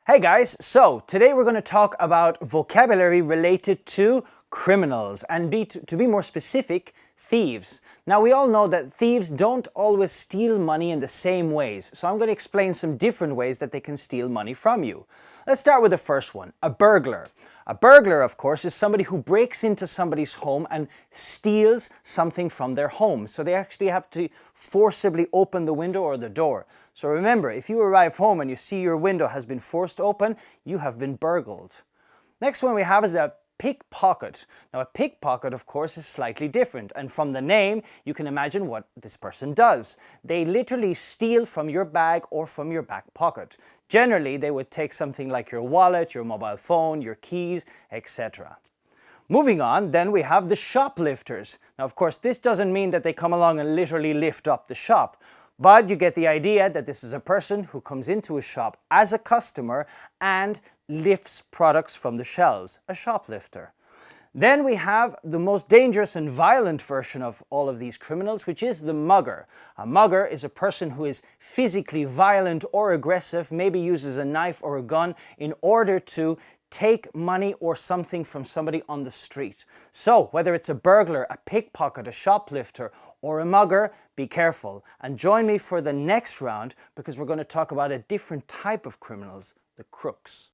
Hey guys, so today we're going to talk about vocabulary related to criminals and to be more specific, thieves. Now we all know that thieves don't always steal money in the same ways, so I'm going to explain some different ways that they can steal money from you. Let's start with the first one, a burglar. A burglar, of course, is somebody who breaks into somebody's home and steals something from their home. So they actually have to forcibly open the window or the door. So remember, if you arrive home and you see your window has been forced open, you have been burgled. Next one we have is a pickpocket. Now a pickpocket, of course, is slightly different, and from the name you can imagine what this person does. They literally steal from your bag or from your back pocket. Generally they would take something like your wallet, your mobile phone, your keys, etc. Moving on, then we have the shoplifters. Now of course this doesn't mean that they come along and literally lift up the shop, but you get the idea that this is a person who comes into a shop as a customer and lifts products from the shelves, a shoplifter. Then we have the most dangerous and violent version of all of these criminals, which is the mugger. A mugger is a person who is physically violent or aggressive, maybe uses a knife or a gun in order to take money or something from somebody on the street. So whether it's a burglar, a pickpocket, a shoplifter, or a mugger, be careful and join me for the next round because we're going to talk about a different type of criminals, the crooks.